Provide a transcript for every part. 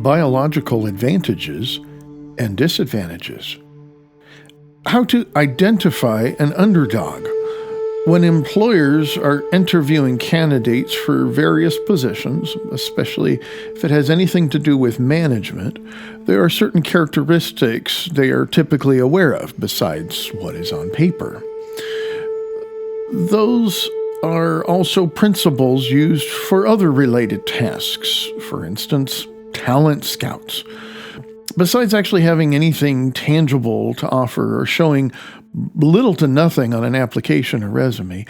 biological advantages and disadvantages. How to identify an underdog. When employers are interviewing candidates for various positions, especially if it has anything to do with management, there are certain characteristics they are typically aware of besides what is on paper. Those are also principles used for other related tasks, for instance, talent scouts. Besides actually having anything tangible to offer or showing little to nothing on an application or resume,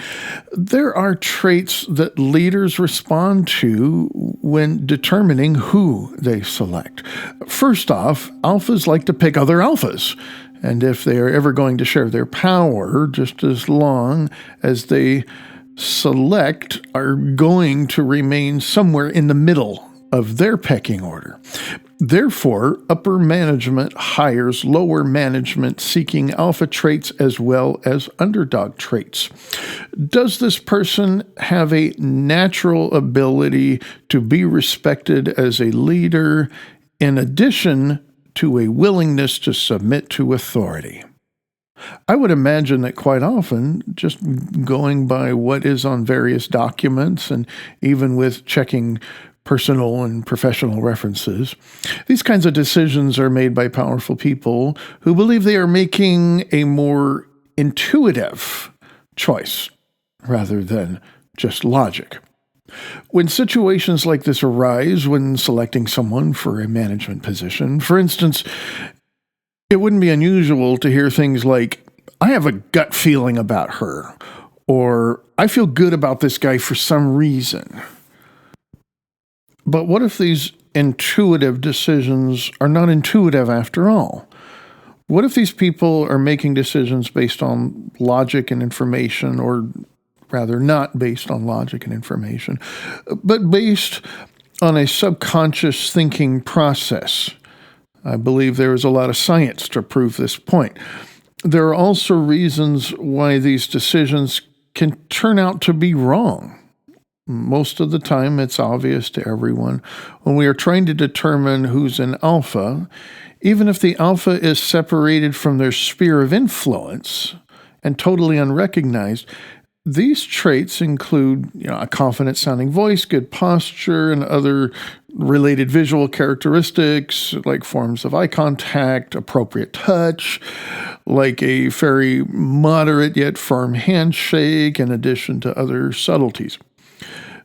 there are traits that leaders respond to when determining who they select. First off, alphas like to pick other alphas, and if they are ever going to share their power, just as long as they select are going to remain somewhere in the middle of their pecking order. Therefore, upper management hires lower management seeking alpha traits as well as underdog traits. Does this person have a natural ability to be respected as a leader in addition to a willingness to submit to authority? I would imagine that quite often, just going by what is on various documents and even with checking personal and professional references, these kinds of decisions are made by powerful people who believe they are making a more intuitive choice rather than just logic. When situations like this arise when selecting someone for a management position, for instance, it wouldn't be unusual to hear things like, "I have a gut feeling about her," or "I feel good about this guy for some reason." But what if these intuitive decisions are not intuitive after all? What if these people are making decisions based on logic and information, or rather not based on logic and information, but based on a subconscious thinking process? I believe there is a lot of science to prove this point. There are also reasons why these decisions can turn out to be wrong. Most of the time, it's obvious to everyone when we are trying to determine who's an alpha, even if the alpha is separated from their sphere of influence and totally unrecognized. These traits include, a confident-sounding voice, good posture, and other related visual characteristics like forms of eye contact, appropriate touch, like a very moderate yet firm handshake, in addition to other subtleties.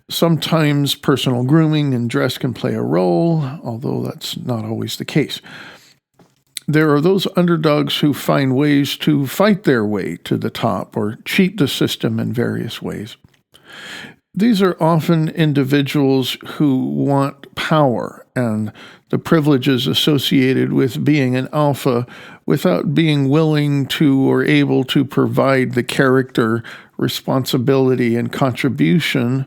Sometimes personal grooming and dress can play a role, although that's not always the case. There are those underdogs who find ways to fight their way to the top or cheat the system in various ways. These are often individuals who want power and the privileges associated with being an alpha without being willing to or able to provide the character, responsibility, and contribution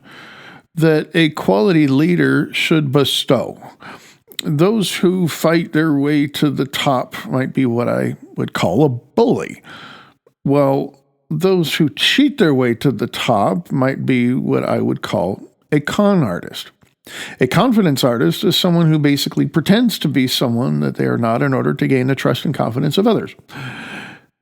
that a quality leader should bestow. Those who fight their way to the top might be what I would call a bully, while those who cheat their way to the top might be what I would call a con artist. A confidence artist is someone who basically pretends to be someone that they are not in order to gain the trust and confidence of others.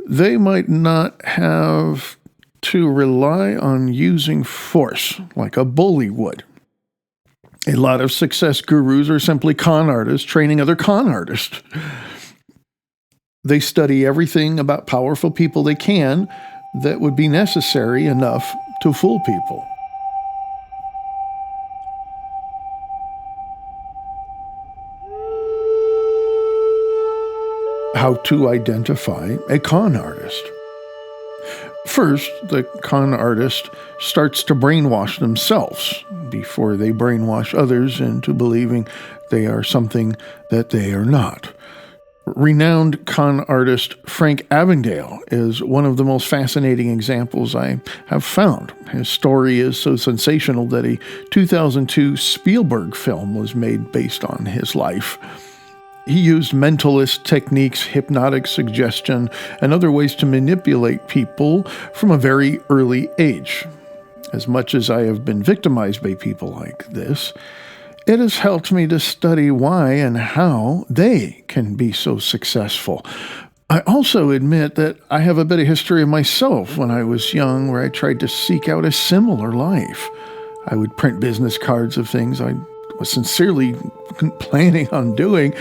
They might not have to rely on using force like a bully would. A lot of success gurus are simply con artists training other con artists. They study everything about powerful people they can that would be necessary enough to fool people. How to identify a con artist. First, the con artist starts to brainwash themselves before they brainwash others into believing they are something that they are not. Renowned con artist Frank Avondale is one of the most fascinating examples I have found. His story is so sensational that a 2002 Spielberg film was made based on his life. He used mentalist techniques, hypnotic suggestion, and other ways to manipulate people from a very early age. As much as I have been victimized by people like this, It has helped me to study why and how they can be so successful. I also admit that I have a bit of history of myself when I was young where I tried to seek out a similar life. I would print business cards of things I was sincerely planning on doing,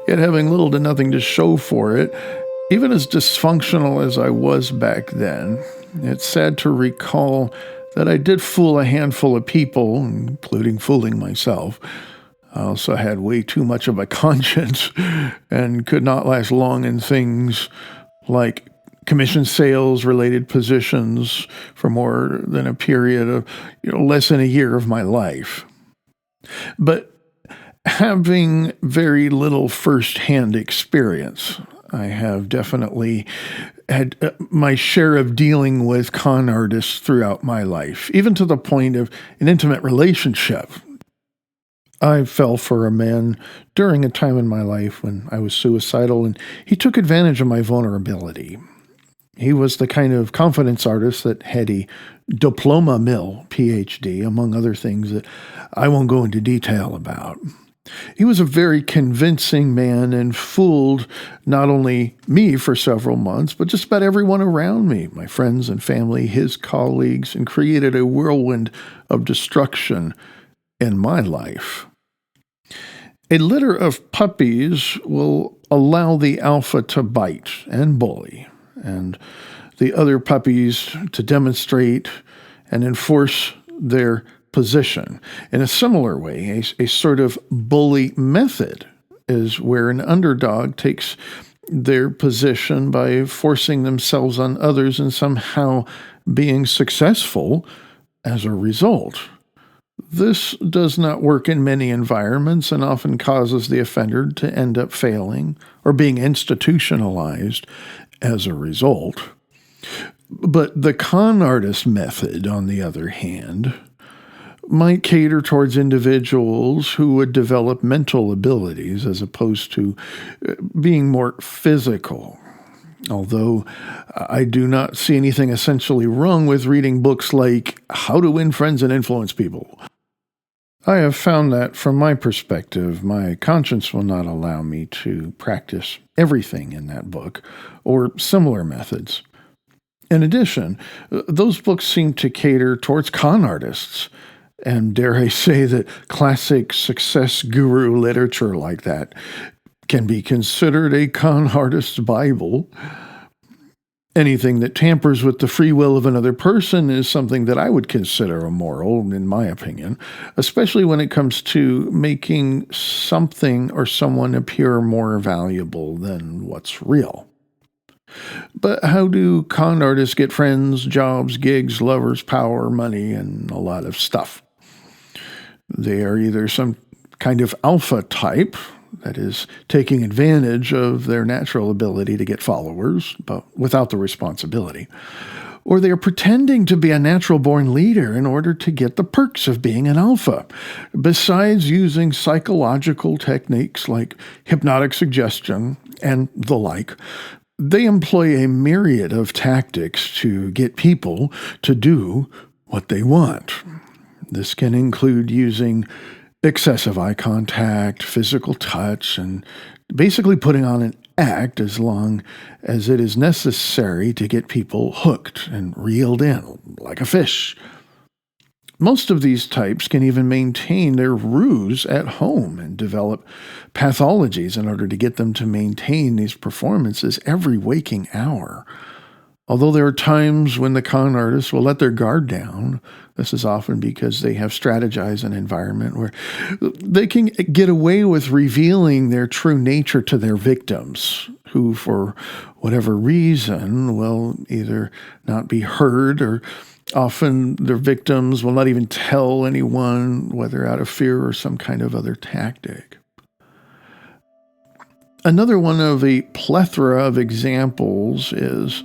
yet having little to nothing to show for it. Even as dysfunctional as I was back then, it's sad to recall that I did fool a handful of people, including fooling myself. I also had way too much of a conscience and could not last long in things like commission sales related positions for more than a period of less than a year of my life. But having very little firsthand experience, I have definitely had my share of dealing with con artists throughout my life, even to the point of an intimate relationship. I fell for a man during a time in my life when I was suicidal, and he took advantage of my vulnerability. He was the kind of confidence artist that had a diploma mill, PhD, among other things that I won't go into detail about. He was a very convincing man and fooled not only me for several months, but just about everyone around me, my friends and family, his colleagues, and created a whirlwind of destruction in my life. A litter of puppies will allow the alpha to bite and bully, and the other puppies to demonstrate and enforce their position. In a similar way, a sort of bully method is where an underdog takes their position by forcing themselves on others and somehow being successful as a result. This does not work in many environments and often causes the offender to end up failing or being institutionalized as a result. But the con artist method, on the other hand, might cater towards individuals who would develop mental abilities as opposed to being more physical. Although I do not see anything essentially wrong with reading books like How to Win Friends and Influence People. I have found that, from my perspective, my conscience will not allow me to practice everything in that book or similar methods. In addition, those books seem to cater towards con artists, and dare I say that classic success guru literature like that can be considered a con artist's Bible. Anything that tampers with the free will of another person is something that I would consider immoral, in my opinion, especially when it comes to making something or someone appear more valuable than what's real. But how do con artists get friends, jobs, gigs, lovers, power, money, and a lot of stuff? They are either some kind of alpha type, that is, taking advantage of their natural ability to get followers, but without the responsibility. Or they are pretending to be a natural-born leader in order to get the perks of being an alpha, besides using psychological techniques like hypnotic suggestion and the like. They employ a myriad of tactics to get people to do what they want. This can include using excessive eye contact, physical touch, and basically putting on an act as long as it is necessary to get people hooked and reeled in like a fish. Most of these types can even maintain their ruse at home and develop pathologies in order to get them to maintain these performances every waking hour. Although there are times when the con artists will let their guard down, this is often because they have strategized an environment where they can get away with revealing their true nature to their victims, who, for whatever reason, will either not be heard, or often their victims will not even tell anyone, whether out of fear or some kind of other tactic. Another one of a plethora of examples is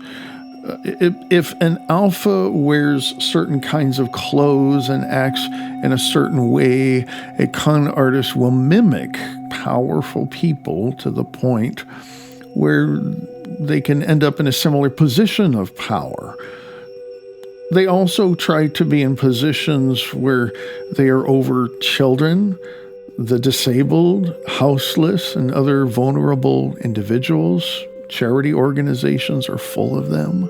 if an alpha wears certain kinds of clothes and acts in a certain way, a con artist will mimic powerful people to the point where they can end up in a similar position of power. They also try to be in positions where they are over children, the disabled, houseless, and other vulnerable individuals. Charity organizations are full of them.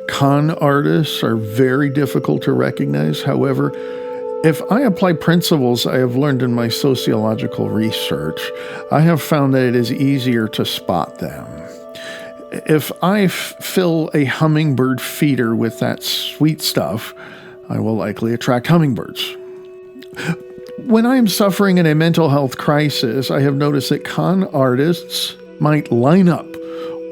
Con artists are very difficult to recognize. However, if I apply principles I have learned in my sociological research, I have found that it is easier to spot them. If I fill a hummingbird feeder with that sweet stuff, I will likely attract hummingbirds. When I am suffering in a mental health crisis, I have noticed that con artists might line up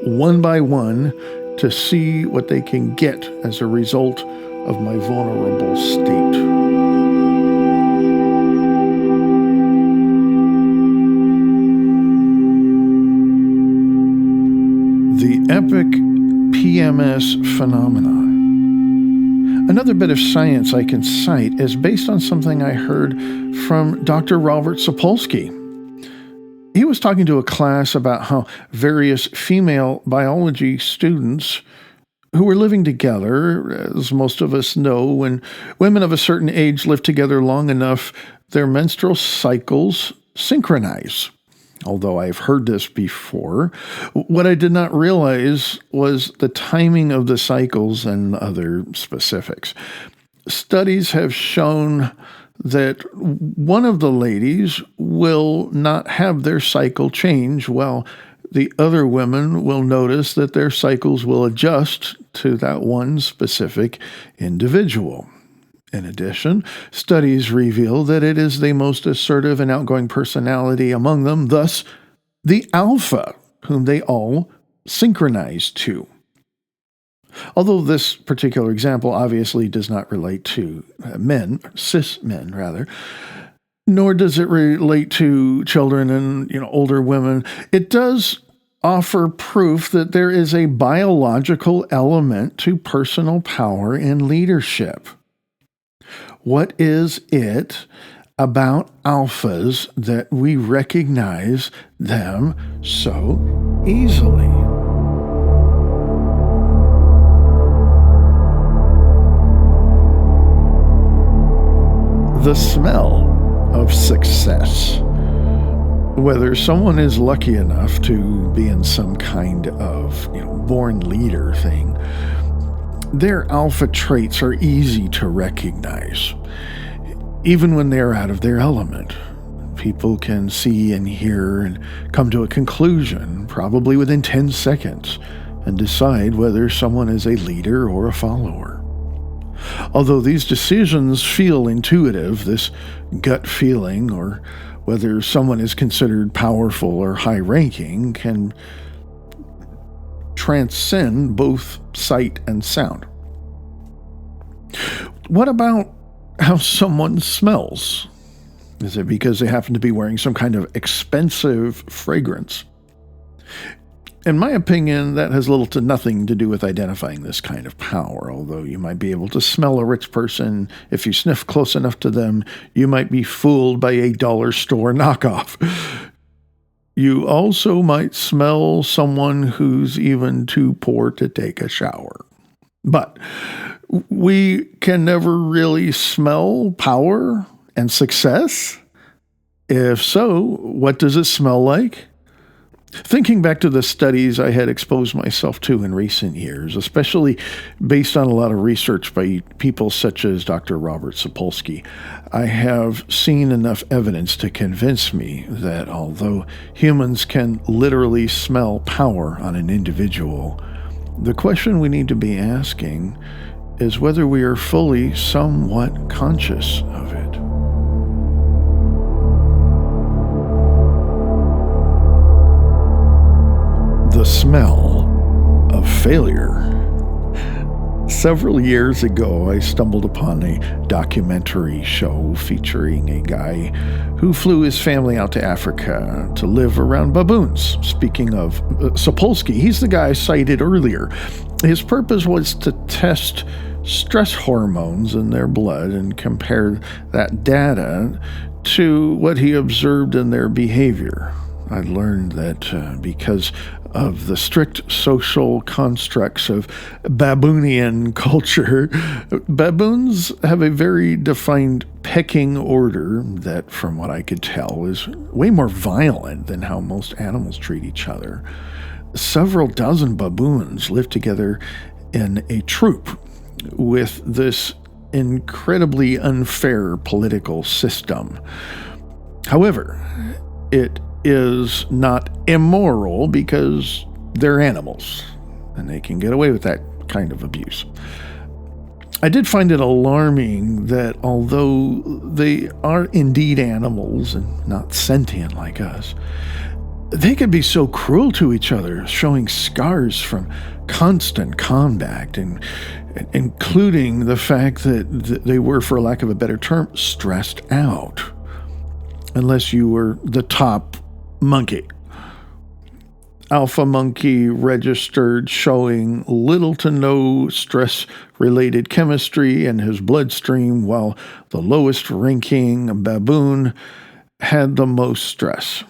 one by one to see what they can get as a result of my vulnerable state. The epic PMS phenomenon. Another bit of science I can cite is based on something I heard from Dr. Robert Sapolsky. He was talking to a class about how various female biology students who were living together, as most of us know, when women of a certain age live together long enough, their menstrual cycles synchronize. Although I've heard this before, what I did not realize was the timing of the cycles and other specifics. Studies have shown that one of the ladies will not have their cycle change, while the other women will notice that their cycles will adjust to that one specific individual. In addition, studies reveal that it is the most assertive and outgoing personality among them, thus the alpha, whom they all synchronize to. Although this particular example obviously does not relate to men, cis men rather, nor does it relate to children and older women, it does offer proof that there is a biological element to personal power and leadership. What is it about alphas that we recognize them so easily? The smell of success. Whether someone is lucky enough to be in some kind of born leader thing, their alpha traits are easy to recognize. Even when they're out of their element, people can see and hear and come to a conclusion, probably within 10 seconds, and decide whether someone is a leader or a follower. Although these decisions feel intuitive, this gut feeling, or whether someone is considered powerful or high-ranking, can transcend both sight and sound. What about how someone smells? Is it because they happen to be wearing some kind of expensive fragrance? In my opinion, that has little to nothing to do with identifying this kind of power, although you might be able to smell a rich person. If you sniff close enough to them, you might be fooled by a dollar store knockoff. You also might smell someone who's even too poor to take a shower. But we can never really smell power and success? If so, what does it smell like? Thinking back to the studies I had exposed myself to in recent years, especially based on a lot of research by people such as Dr. Robert Sapolsky, I have seen enough evidence to convince me that although humans can literally smell power on an individual, the question we need to be asking is whether we are fully somewhat conscious of it. The smell of failure. Several years ago, I stumbled upon a documentary show featuring a guy who flew his family out to Africa to live around baboons. Speaking of Sapolsky, he's the guy I cited earlier. His purpose was to test stress hormones in their blood and compare that data to what he observed in their behavior. I learned that because of the strict social constructs of baboonian culture, baboons have a very defined pecking order that, from what I could tell, is way more violent than how most animals treat each other. Several dozen baboons live together in a troop with this incredibly unfair political system. However, it is not immoral because they're animals and they can get away with that kind of abuse. I did find it alarming that although they are indeed animals and not sentient like us, they could be so cruel to each other, showing scars from constant combat, and including the fact that they were, for lack of a better term, stressed out. Unless you were the top monkey. Alpha monkey registered showing little to no stress-related chemistry in his bloodstream, while the lowest ranking baboon had the most stress.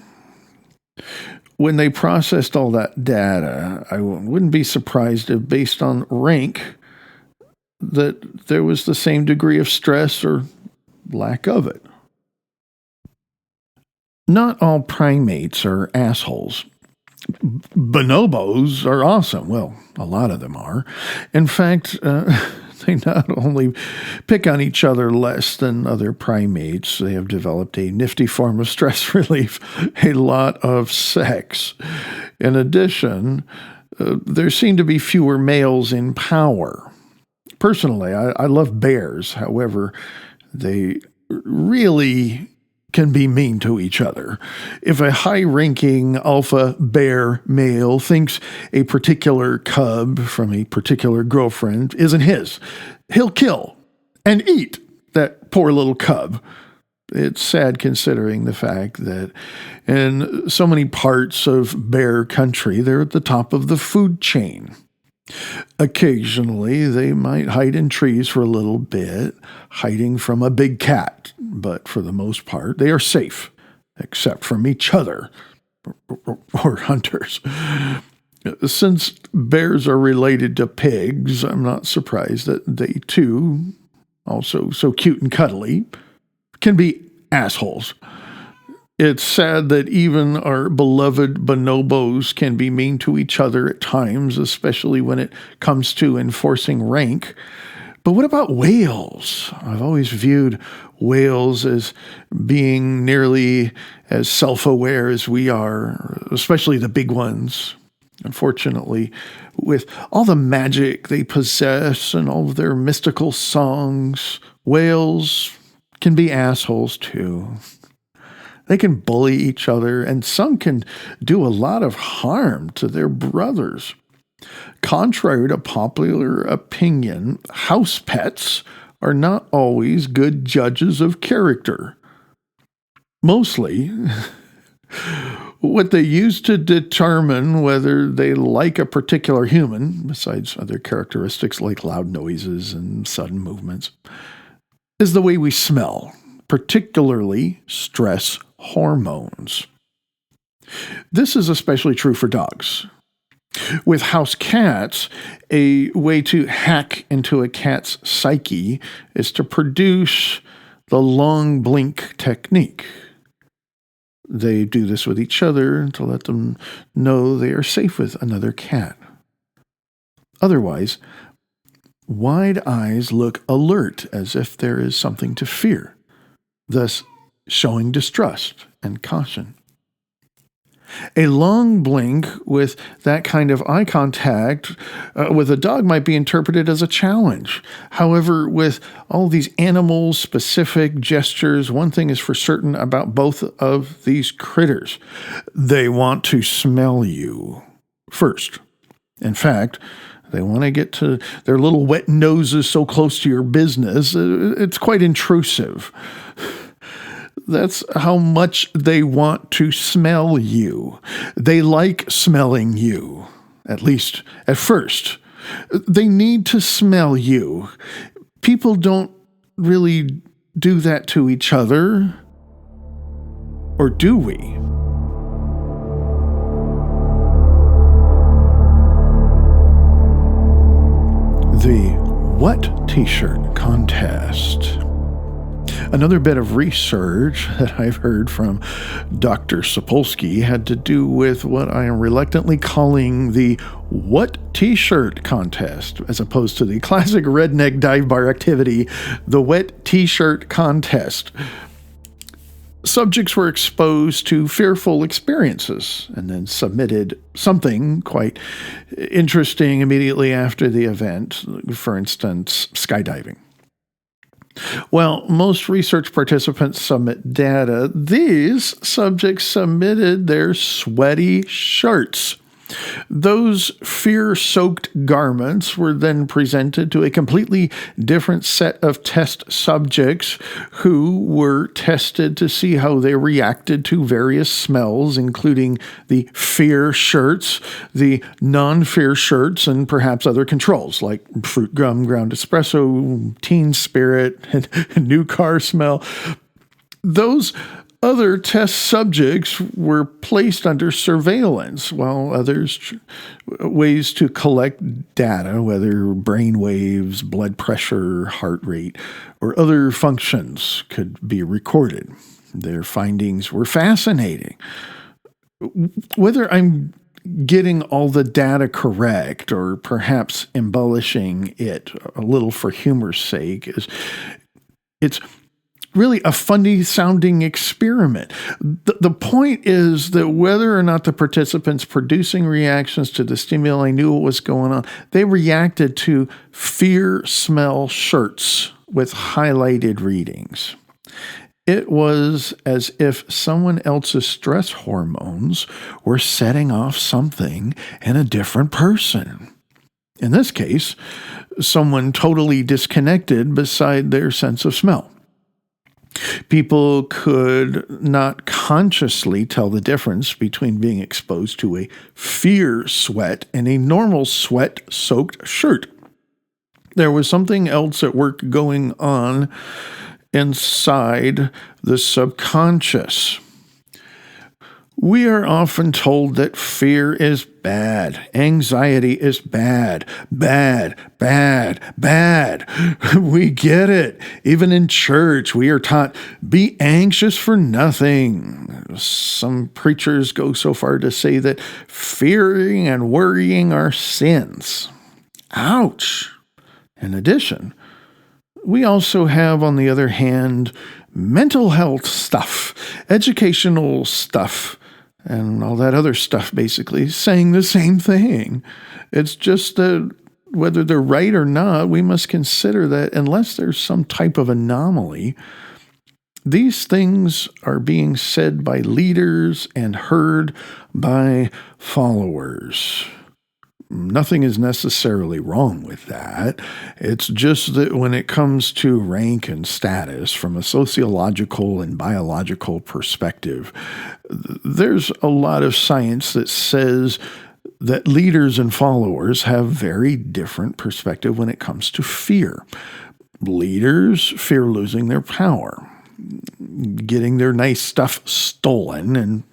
When they processed all that data, I wouldn't be surprised if, based on rank, that there was the same degree of stress or lack of it. Not all primates are assholes. Bonobos are awesome. Well, a lot of them are. In fact, they not only pick on each other less than other primates, they have developed a nifty form of stress relief, a lot of sex. In addition, there seem to be fewer males in power. Personally, I love bears. However, they really can be mean to each other. If a high-ranking alpha bear male thinks a particular cub from a particular girlfriend isn't his, he'll kill and eat that poor little cub. It's sad considering the fact that in so many parts of bear country, they're at the top of the food chain. Occasionally, they might hide in trees for a little bit, hiding from a big cat, but for the most part, they are safe, except from each other or hunters. Since bears are related to pigs, I'm not surprised that they too, also so cute and cuddly, can be assholes. It's sad that even our beloved bonobos can be mean to each other at times, especially when it comes to enforcing rank. But what about whales? I've always viewed whales as being nearly as self-aware as we are, especially the big ones. Unfortunately, with all the magic they possess and all of their mystical songs, whales can be assholes too. They can bully each other, and some can do a lot of harm to their brothers. Contrary to popular opinion, house pets are not always good judges of character. Mostly, what they use to determine whether they like a particular human, besides other characteristics like loud noises and sudden movements, is the way we smell, particularly stress hormones. This is especially true for dogs. With house cats, a way to hack into a cat's psyche is to produce the long blink technique. They do this with each other to let them know they are safe with another cat. Otherwise, wide eyes look alert as if there is something to fear, thus showing distrust and caution. A long blink with that kind of eye contact with a dog might be interpreted as a challenge. However, with all these animal-specific gestures, one thing is for certain about both of these critters. They want to smell you first. In fact, they want to get to their little wet noses so close to your business, it's quite intrusive. That's how much they want to smell you. They like smelling you, at least at first. They need to smell you. People don't really do that to each other, or do we? The What T-shirt contest. Another bit of research that I've heard from Dr. Sapolsky had to do with what I am reluctantly calling the What T-shirt contest, as opposed to the classic redneck dive bar activity, the Wet T-shirt contest. Subjects were exposed to fearful experiences and then submitted something quite interesting immediately after the event, for instance, skydiving. While most research participants submit data, these subjects submitted their sweaty shirts. Those fear-soaked garments were then presented to a completely different set of test subjects who were tested to see how they reacted to various smells, including the fear shirts, the non-fear shirts, and perhaps other controls like fruit gum, ground espresso, teen spirit, and new car smell. Those other test subjects were placed under surveillance, while others ways to collect data, whether brain waves, blood pressure, heart rate, or other functions could be recorded. Their findings were fascinating. Whether I'm getting all the data correct or perhaps embellishing it a little for humor's sake, it's really a funny sounding experiment. The point is that whether or not the participants producing reactions to the stimuli knew what was going on, they reacted to fear smell shirts with highlighted readings. It was as if someone else's stress hormones were setting off something in a different person. In this case, someone totally disconnected beside their sense of smell. People could not consciously tell the difference between being exposed to a fear sweat and a normal sweat-soaked shirt. There was something else at work going on inside the subconscious. We are often told that fear is bad, anxiety is bad, bad, bad, bad. We get it. Even in church, we are taught, be anxious for nothing. Some preachers go so far to say that fearing and worrying are sins. Ouch. In addition, we also have, on the other hand, mental health stuff, educational stuff, and all that other stuff, basically, saying the same thing. It's just that whether they're right or not, we must consider that unless there's some type of anomaly, these things are being said by leaders and heard by followers. Nothing is necessarily wrong with that. It's just that when it comes to rank and status from a sociological and biological perspective, there's a lot of science that says that leaders and followers have very different perspective when it comes to fear. Leaders fear losing their power, getting their nice stuff stolen, and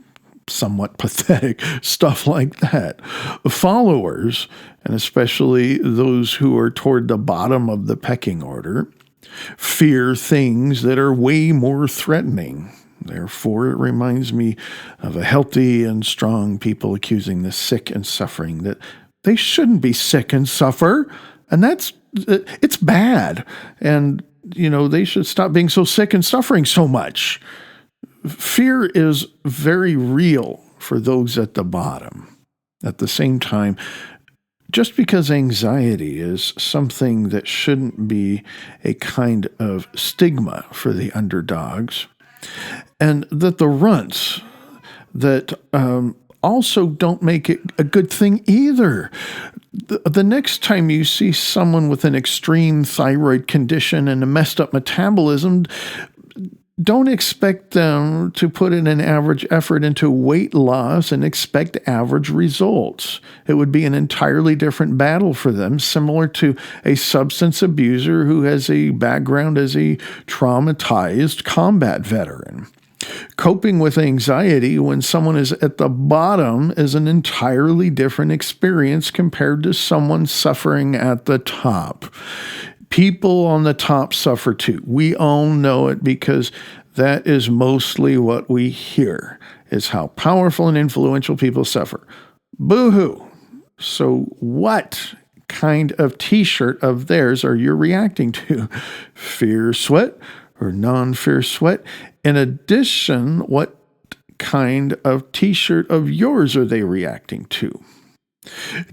somewhat pathetic stuff like that. Followers, and especially those who are toward the bottom of the pecking order, fear things that are way more threatening. Therefore, it reminds me of a healthy and strong people accusing the sick and suffering that they shouldn't be sick and suffer, and it's bad. And, they should stop being so sick and suffering so much. Fear is very real for those at the bottom. At the same time, just because anxiety is something that shouldn't be a kind of stigma for the underdogs, and that the runts that also don't make it a good thing either. The next time you see someone with an extreme thyroid condition and a messed up metabolism, don't expect them to put in an average effort into weight loss and expect average results. It would be an entirely different battle for them, similar to a substance abuser who has a background as a traumatized combat veteran. Coping with anxiety when someone is at the bottom is an entirely different experience compared to someone suffering at the top. People on the top suffer too. We all know it because that is mostly what we hear, is how powerful and influential people suffer. Boo-hoo. So what kind of t-shirt of theirs are you reacting to? Fear sweat or non-fear sweat? In addition, what kind of t-shirt of yours are they reacting to?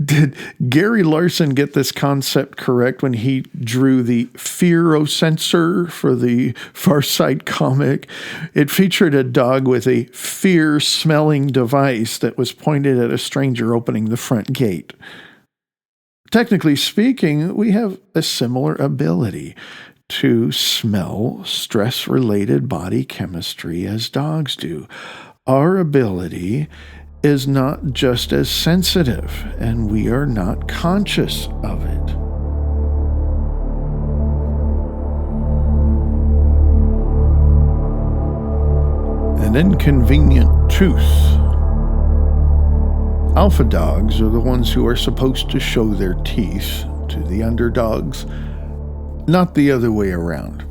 Did Gary Larson get this concept correct when he drew the fear-o-sensor for the Far Side comic? It featured a dog with a fear-smelling device that was pointed at a stranger opening the front gate. Technically speaking, we have a similar ability to smell stress-related body chemistry as dogs do. Our ability is not just as sensitive, and we are not conscious of it. An inconvenient truth. Alpha dogs are the ones who are supposed to show their teeth to the underdogs, not the other way around.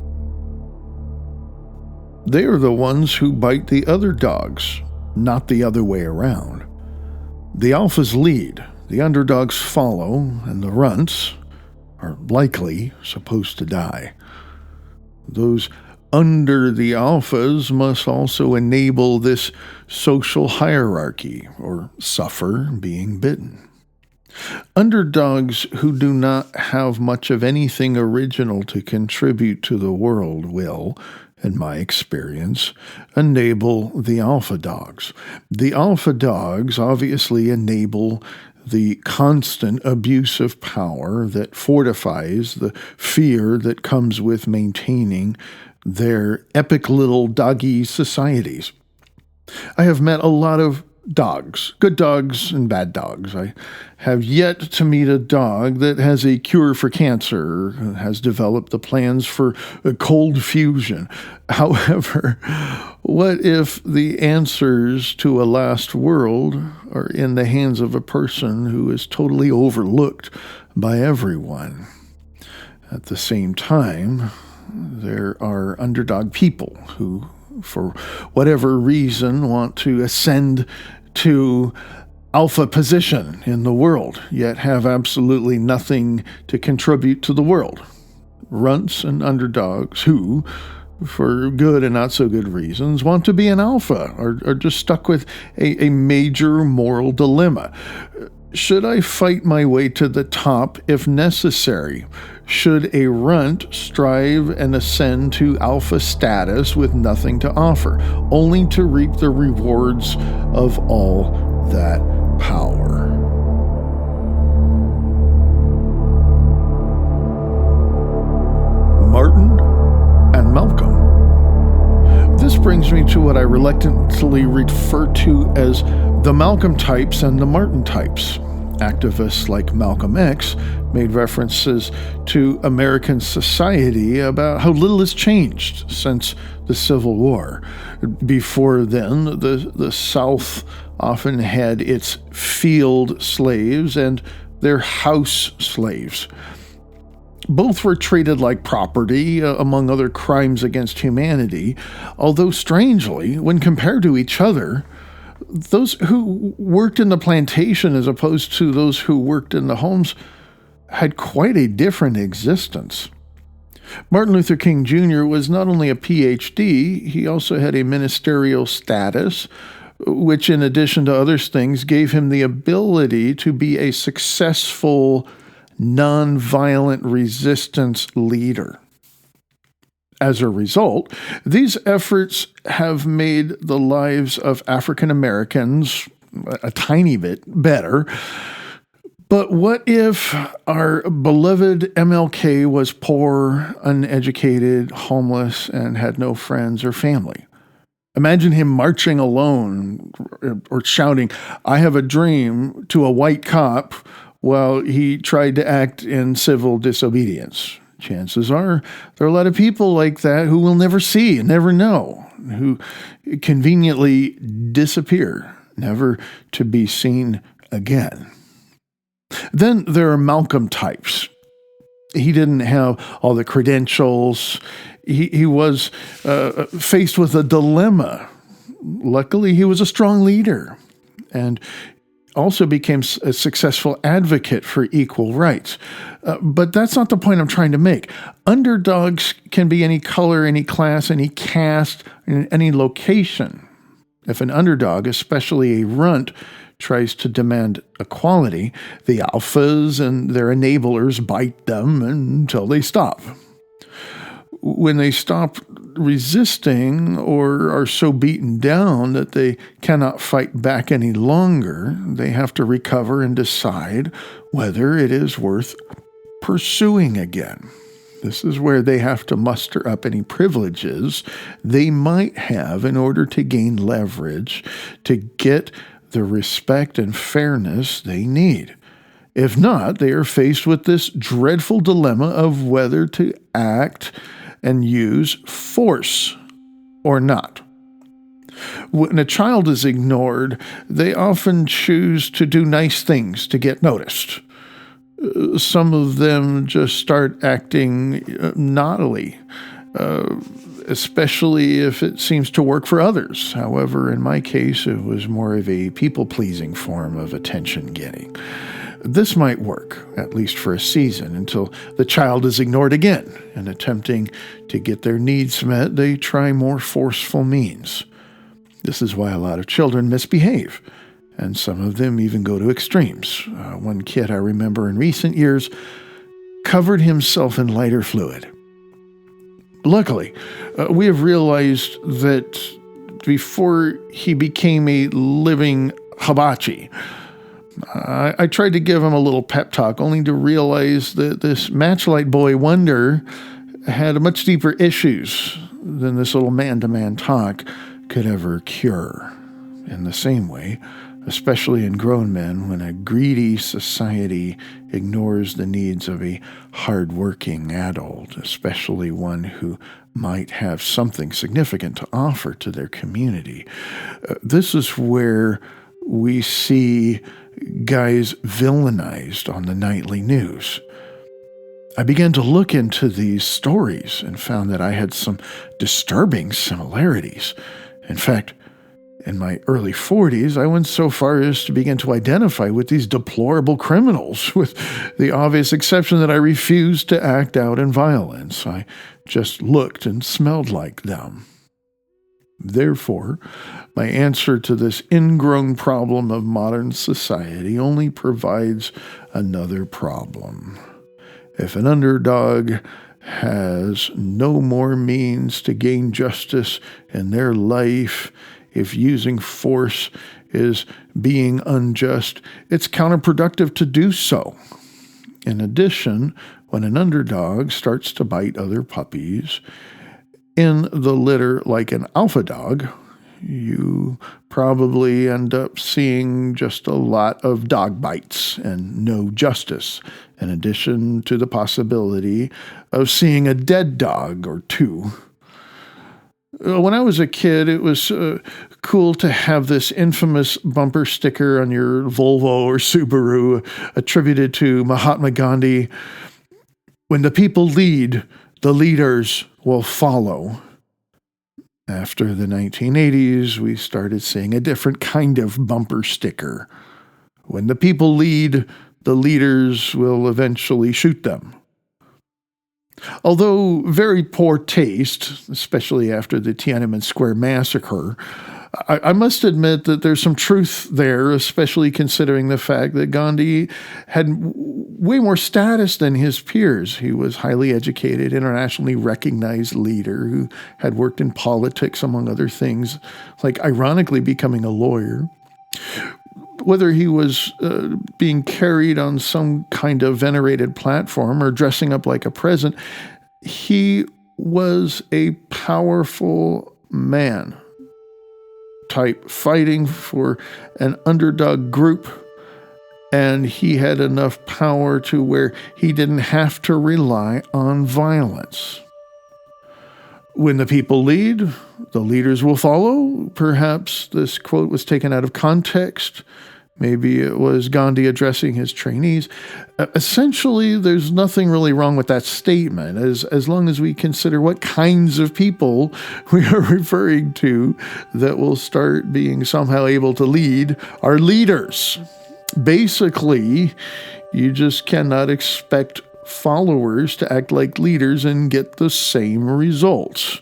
They are the ones who bite the other dogs, not the other way around. The alphas lead, the underdogs follow, and the runts are likely supposed to die. Those under the alphas must also enable this social hierarchy or suffer being bitten. Underdogs who do not have much of anything original to contribute to the world will, in my experience, enable the alpha dogs. The alpha dogs obviously enable the constant abuse of power that fortifies the fear that comes with maintaining their epic little doggy societies. I have met a lot of dogs, good dogs and bad dogs. I have yet to meet a dog that has a cure for cancer, has developed the plans for a cold fusion. However, what if the answers to a last world are in the hands of a person who is totally overlooked by everyone? At the same time, there are underdog people who, for whatever reason, want to ascend to alpha position in the world, yet have absolutely nothing to contribute to the world. Runts and underdogs who, for good and not so good reasons, want to be an alpha are just stuck with a major moral dilemma. Should I fight my way to the top if necessary? Should a runt strive and ascend to alpha status with nothing to offer, only to reap the rewards of all that power? Martin and Malcolm. This brings me to what I reluctantly refer to as the Malcolm types and the Martin types. Activists like Malcolm X made references to American society about how little has changed since the Civil War. Before then, the South often had its field slaves and their house slaves. Both were treated like property, among other crimes against humanity, although strangely, when compared to each other, those who worked in the plantation as opposed to those who worked in the homes had quite a different existence. Martin Luther King Jr. was not only a PhD, he also had a ministerial status, which in addition to other things gave him the ability to be a successful nonviolent resistance leader. As a result, these efforts have made the lives of African Americans a tiny bit better. But what if our beloved MLK was poor, uneducated, homeless, and had no friends or family? Imagine him marching alone or shouting, "I have a dream," to a white cop while he tried to act in civil disobedience. chances are there are a lot of people like that who we'll never see and never know, who conveniently disappear, never to be seen again. Then there are Malcolm types. He didn't have all the credentials. He was faced with a dilemma. Luckily, he was a strong leader and also became a successful advocate for equal rights. But that's not the point I'm trying to make. Underdogs can be any color, any class, any caste, any location. If an underdog, especially a runt, tries to demand equality, the alphas and their enablers bite them until they stop. When they stop resisting or are so beaten down that they cannot fight back any longer, they have to recover and decide whether it is worth pursuing again. This is where they have to muster up any privileges they might have in order to gain leverage to get the respect and fairness they need. If not, they are faced with this dreadful dilemma of whether to act and use force or not. When a child is ignored, they often choose to do nice things to get noticed. Some of them just start acting naughtily, especially if it seems to work for others. However, in my case, it was more of a people-pleasing form of attention-getting. This might work, at least for a season, until the child is ignored again, and attempting to get their needs met, they try more forceful means. This is why a lot of children misbehave, and some of them even go to extremes. One kid I remember in recent years covered himself in lighter fluid. Luckily, we have realized that before he became a living hibachi, I tried to give him a little pep talk, only to realize that this matchlight boy wonder had much deeper issues than this little man-to-man talk could ever cure. In the same way, especially in grown men, when a greedy society ignores the needs of a hard-working adult, especially one who might have something significant to offer to their community, this is where we see guys villainized on the nightly news. I began to look into these stories and found that I had some disturbing similarities. In fact, in my early 40s, I went so far as to begin to identify with these deplorable criminals, with the obvious exception that I refused to act out in violence. I just looked and smelled like them. Therefore, my answer to this ingrown problem of modern society only provides another problem. If an underdog has no more means to gain justice in their life, if using force is being unjust, it's counterproductive to do so. In addition, when an underdog starts to bite other puppies in the litter like an alpha dog, you probably end up seeing just a lot of dog bites and no justice, in addition to the possibility of seeing a dead dog or two. When I was a kid, it was cool to have this infamous bumper sticker on your Volvo or Subaru attributed to Mahatma Gandhi: "When the people lead, the leaders will follow." After the 1980s, we started seeing a different kind of bumper sticker: "When the people lead, the leaders will eventually shoot them." Although very poor taste, especially after the Tiananmen Square massacre, I must admit that there's some truth there, especially considering the fact that Gandhi had way more status than his peers. He was highly educated, internationally recognized leader who had worked in politics, among other things, like ironically becoming a lawyer. Whether he was being carried on some kind of venerated platform or dressing up like a president, he was a powerful man type fighting for an underdog group and he had enough power to where he didn't have to rely on violence. When the people lead, the leaders will follow. Perhaps this quote was taken out of context. Maybe it was Gandhi addressing his trainees. Essentially, there's nothing really wrong with that statement, as long as we consider what kinds of people we are referring to that will start being somehow able to lead our leaders. Basically, you just cannot expect followers to act like leaders and get the same results.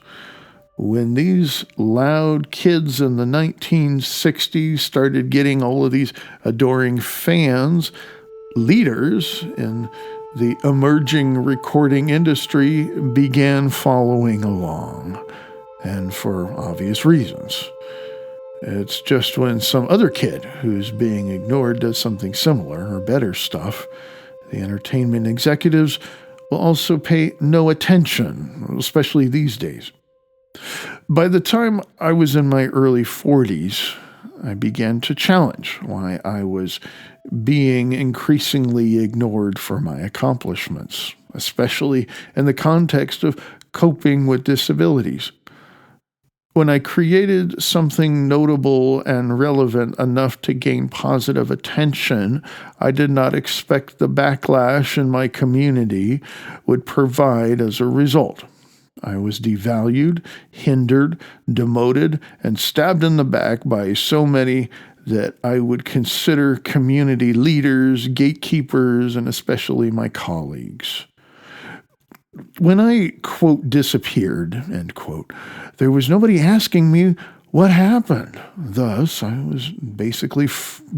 When these loud kids in the 1960s started getting all of these adoring fans, leaders in the emerging recording industry began following along, and for obvious reasons. It's just when some other kid who's being ignored does something similar or better stuff, the entertainment executives will also pay no attention, especially these days. By the time I was in my early 40s, I began to challenge why I was being increasingly ignored for my accomplishments, especially in the context of coping with disabilities. When I created something notable and relevant enough to gain positive attention, I did not expect the backlash in my community would provide as a result. I was devalued, hindered, demoted, and stabbed in the back by so many that I would consider community leaders, gatekeepers, and especially my colleagues. When I, quote, disappeared, end quote, there was nobody asking me what happened. Thus, I was basically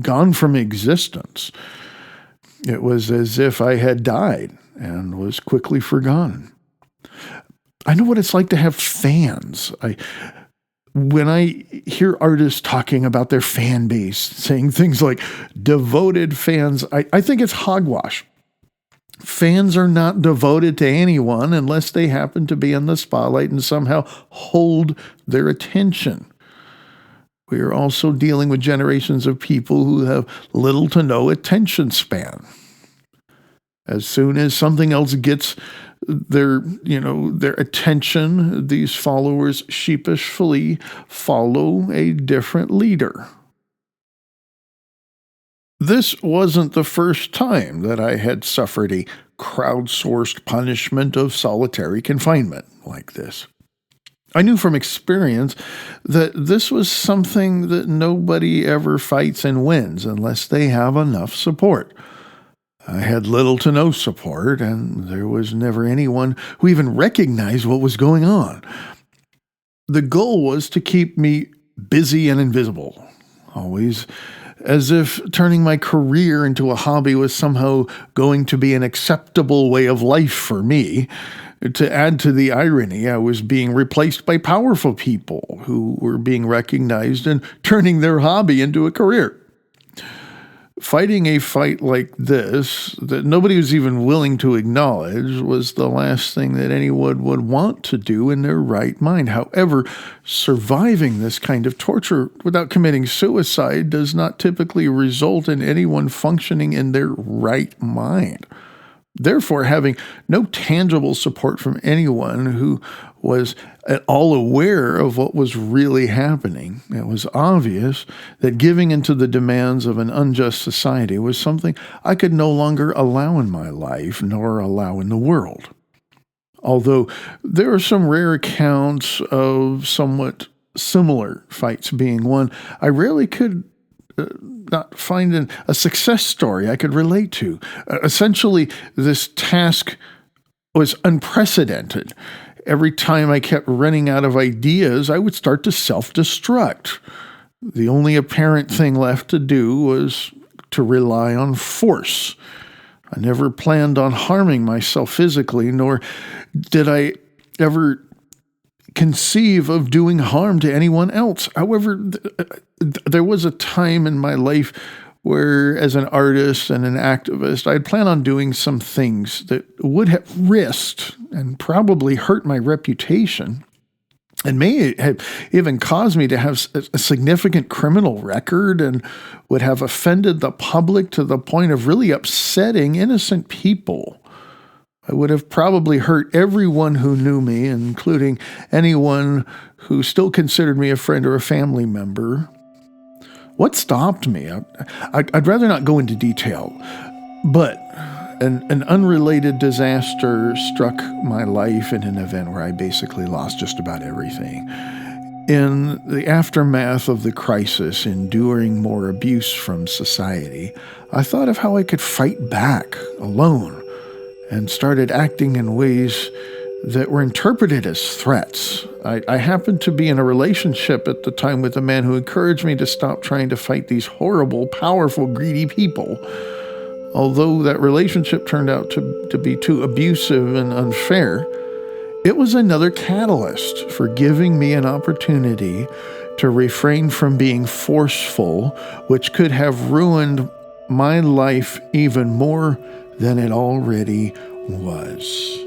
gone from existence. It was as if I had died and was quickly forgotten. I know what it's like to have fans. When I hear artists talking about their fan base, saying things like devoted fans, I think it's hogwash. Fans are not devoted to anyone unless they happen to be in the spotlight and somehow hold their attention. We are also dealing with generations of people who have little to no attention span. As soon as something else gets their attention, these followers sheepishly follow a different leader. This wasn't the first time that I had suffered a crowdsourced punishment of solitary confinement like this. I knew from experience that this was something that nobody ever fights and wins unless they have enough support. I had little to no support, and there was never anyone who even recognized what was going on. The goal was to keep me busy and invisible, always as if turning my career into a hobby was somehow going to be an acceptable way of life for me. To add to the irony, I was being replaced by powerful people who were being recognized and turning their hobby into a career. Fighting a fight like this, that nobody was even willing to acknowledge, was the last thing that anyone would want to do in their right mind. However, surviving this kind of torture without committing suicide does not typically result in anyone functioning in their right mind. Therefore, having no tangible support from anyone who was at all aware of what was really happening, it was obvious that giving into the demands of an unjust society was something I could no longer allow in my life, nor allow in the world. Although there are some rare accounts of somewhat similar fights being won, I rarely could not find a success story I could relate to. Essentially, this task was unprecedented. Every time I kept running out of ideas, I would start to self-destruct. The only apparent thing left to do was to rely on force. I never planned on harming myself physically, nor did I ever conceive of doing harm to anyone else. However, there was a time in my life where, as an artist and an activist, I'd plan on doing some things that would have risked and probably hurt my reputation. and may have even caused me to have a significant criminal record and would have offended the public to the point of really upsetting innocent people. I would have probably hurt everyone who knew me, including anyone who still considered me a friend or a family member. What stopped me? I'd rather not go into detail, but an unrelated disaster struck my life in an event where I basically lost just about everything. In the aftermath of the crisis, enduring more abuse from society, I thought of how I could fight back alone and started acting in ways that were interpreted as threats. I happened to be in a relationship at the time with a man who encouraged me to stop trying to fight these horrible, powerful, greedy people. Although that relationship turned out to be too abusive and unfair, it was another catalyst for giving me an opportunity to refrain from being forceful, which could have ruined my life even more than it already was.